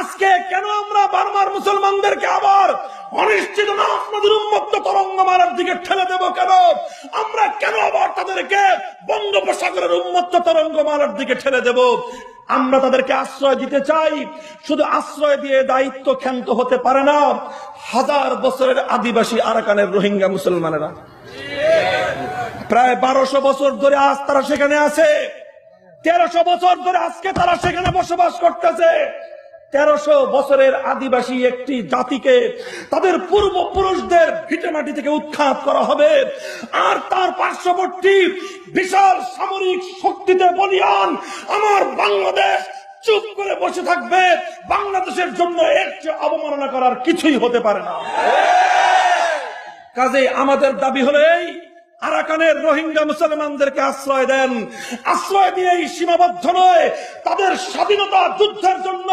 আজকে কেন আমরা বার্মার মুসলমানদেরকে আবার অনিশ্চিত নদের উন্মুক্ত তরঙ্গমালার দিকে ঠেলে দেব? কেন আমরা কেন আবার তাদেরকে বঙ্গোপসাগরের উন্মুক্ত তরঙ্গমালার দিকে ঠেলে দেব? আমরা তাদেরকে আশ্রয় দিতে চাই, শুধু আশ্রয় দিয়ে দায়িত্ব ক্ষান্ত হতে পারে না। হাজার বছরের আদিবাসী আরাকানের রোহিঙ্গা মুসলমানেরা প্রায় 1200 বছর ধরে আজ তারা সেখানে আছে। 1300 বছর ধরে আজকে তারা সেখানে বসবাস করতেছে। 1300 বছরের আদিবাসী একটি জাতিকে তাদের পূর্বপুরুষদের ভিটেমাটি থেকে উৎখাত করা হবে, আর তার পার্শ্ববর্তী বিশাল সামরিক শক্তিতে বলিয়ান আমার বাংলাদেশ চুপ করে বসে থাকবে? বাংলাদেশের জন্য এর চেয়ে অবমাননা করার কিছুই হতে পারে না। কাজে আমাদের দাবি হলো এই, আরাকানের রোহিঙ্গা মুসলমানদেরকে আশ্রয় দেন। আশ্রয় দিয়েই সীমাবদ্ধ নয়, তাদের স্বাধীনতা যুদ্ধের জন্য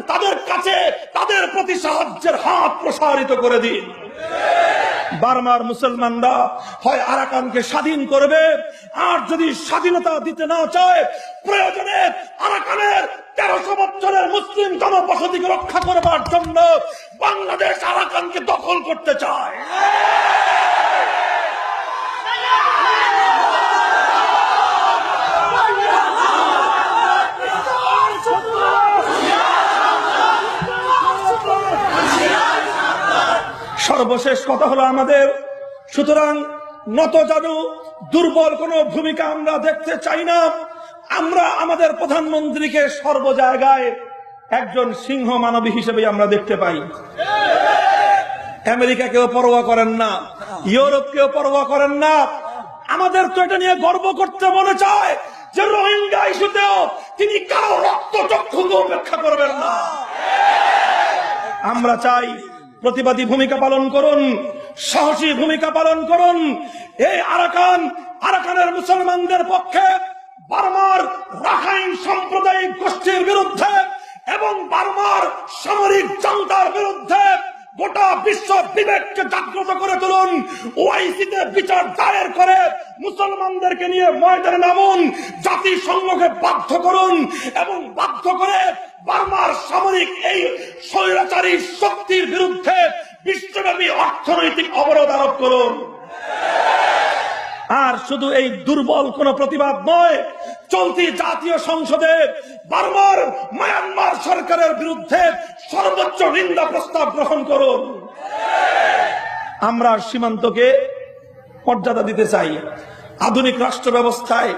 তাদের কাছে তাদের প্রতি সাহায্যের হাত প্রসারিত করে দিন। বার্মার মুসলমানরা হয় আরাকানকে স্বাধীন করবে, আর যদি স্বাধীনতা দিতে না চায়, প্রয়োজনে আরাকানের 1300 বছরের মুসলিম জনবসতিকে রক্ষা করবার জন্য বাংলাদেশ আরাকানকে দখল করতে চায়। সর্বশেষ কথা হলো আমাদের, সুতরাং নতজানু দুর্বল কোন ভূমিকা আমরা দেখতে চাই না। আমরা আমাদের প্রধানমন্ত্রীকে সর্ব জায়গায় একজন সিংহ মানবী হিসেবে আমরা দেখতে পাই। আমেরিকাকেও পরোয়া করেন না, ইউরোপকেও পরোয়া করেন না। আমাদের তো এটা নিয়ে গর্ব করতে মনে চায় যে রোহিঙ্গা ইস্যুতেও তিনি কারো রক্তচক্ষুকে উপেক্ষা করবেন না। আমরা চাই প্রতিবাদী ভূমিকা পালন করুন, সাহসী ভূমিকা পালন করুন। এই আরাকানের মুসলমানদের পক্ষে, বার্মার রাখাইন সাম্প্রদায়িক গোষ্ঠীর বিরুদ্ধে এবং বার্মার সামরিক জনতার বিরুদ্ধে গোটা বিশ্ব বিবেককে জাগ্রত করে তুলুন। ওআইসিতে বিচার দায়ের করে মুসলমানদেরকে নিয়ে ময়দানে নামুন, জাতিসংঘকে বাধ্য করুন এবং বাধ্য করে বার্মার সামরিক এই স্বৈরাচারী শক্তির বিরুদ্ধে বিশ্বব্যাপী অর্থনৈতিক অবরোধ আরোপ করুন। আর শুধু এই দুর্বল কোন প্রতিবাদ নয়, চলতি জাতীয় সংসদে বার্মার মায়ানমার সরকারের বিরুদ্ধে সর্বোচ্চ নিন্দা প্রস্তাব গ্রহণ করুন। আমরা সীমান্তকে মর্যাদা দিতে চাই। আধুনিক রাষ্ট্র ব্যবস্থায়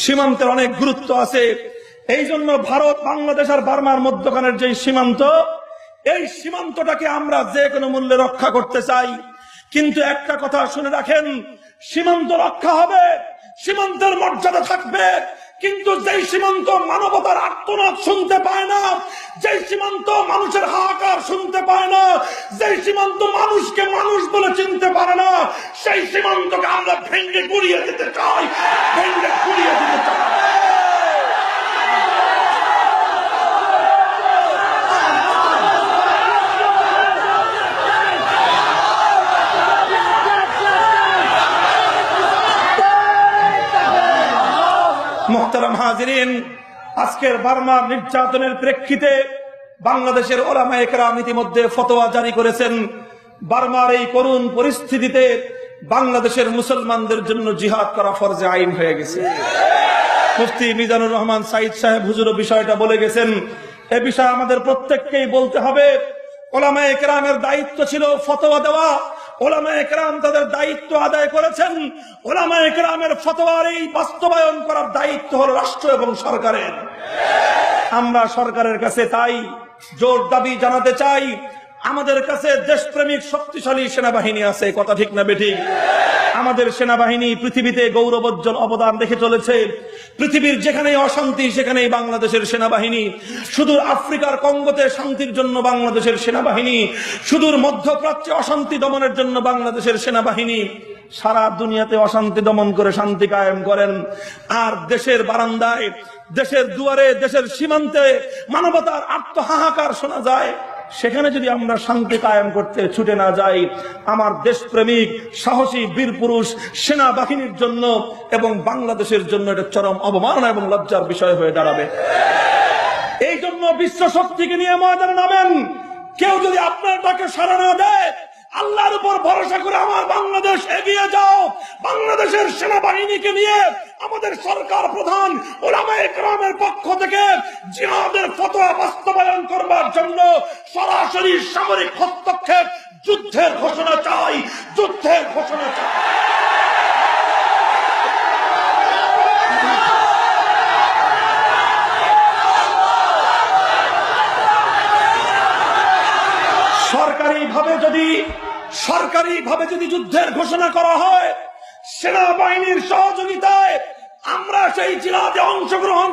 সীমান্তের অনেক গুরুত্ব আছে। এই জন্য ভারত, বাংলাদেশ আর বার্মার মধ্যখানের যে সীমান্ত, এই সীমান্তটাকে আমরা যে কোনো মূল্যে রক্ষা করতে চাই। কিন্তু একটা কথা শুনে রাখেন, সীমান্ত রক্ষা হবে, সীমান্তের মর্যাদা থাকবে, কিন্তু যেই সীমান্ত মানবতার আর্তনাদ শুনতে পায় না, যেই সীমান্ত মানুষের হাহাকার শুনতে পায় না, যেই সীমান্ত মানুষকে মানুষ বলে চিনতে পারে না, সেই সীমান্তকে আমরা ভেঙে গুড়িয়ে দিতে চাই, ভেঙে গুড়িয়ে দিতে চাই। মুহতারাম হাজিরিন, আজকের বার্মার নির্যাতনের প্রেক্ষিতে বাংলাদেশের উলামায়ে কেরাম ইতিমধ্যে ফতোয়া জারি করেছেন। বার্মার এই করুণ পরিস্থিতিতে বাংলাদেশের মুসলমানদের জন্য জিহাদ করা ফরজে আইন হয়ে গেছে। মুফতি মিজানুর রহমান সাইদ সাহেব হুজুর বিষয়টা বলে গেছেন। এ বিষয়ে আমাদের প্রত্যেককেই বলতে হবে। উলামায়ে কেরামের দায়িত্ব ছিল ফতোয়া দেওয়া, উলামায়ে কেরাম তাদের দায়িত্ব আদায় করেছেন। উলামায়ে কেরামের ফতোয়ার এই বাস্তবায়ন করার দায়িত্ব হলো রাষ্ট্র এবং সরকারের। আমরা সরকারের কাছে তাই জোর দাবি জানাতে চাই, আমাদের কাছে দেশপ্রেমিক শক্তিশালী সেনাবাহিনী আছে, কথা ঠিক না বেঠিক? আমাদের সেনাবাহিনী পৃথিবীতে গৌরবোজ্জ্বল অবদান রেখে চলেছে। পৃথিবীর যেখানেই অশান্তি সেখানেই বাংলাদেশের সেনাবাহিনী। সুদূর আফ্রিকার কঙ্গোতে শান্তির জন্য বাংলাদেশের সেনাবাহিনী, সুদূর মধ্যপ্রাচ্যে অশান্তি দমনের জন্য বাংলাদেশের সেনাবাহিনী। সারা দুনিয়াতে অশান্তি দমন করে শান্তি কায়েম করেন। আর দেশের বারান্দায়, দেশের দুয়ারে, দেশের সীমান্তে মানবতার আত্মহাহাকার শোনা যায়। সেখানে যদি আমরা শান্তি কায়েম করতে ছুটে না যাই, আমার দেশপ্রেমিক সাহসী বীর পুরুষ সেনাবাহিনীর জন্য এবং বাংলাদেশের জন্য এটা চরম অবমাননা এবং লজ্জার বিষয় হয়ে দাঁড়াবে। এই জন্য বিশ্ব শক্তিকে নিয়ে ময়দানে নামেন। কেউ যদি আপনার ডাকে সাড়া না দেয়, আল্লাহর উপর ভরসা করে আমার বাংলাদেশ এগিয়ে যাও। বাংলাদেশের সেনাবাহিনীকে নিয়ে আমাদের সরকার প্রধান উলামায়ে কেরামের পক্ষ থেকে জিহাদের ফতোয়া বাস্তবায়ন করবার জন্য সরাসরি সামরিক হস্তক্ষেপ, যুদ্ধের ঘোষণা চাই, যুদ্ধের ঘোষণা চাই। সরকারিভাবে যদি যুদ্ধের ঘোষণা করা হয়, সেনাবাহিনীর সহযোগিতায় আমরা সেই জিহাদে অংশগ্রহণ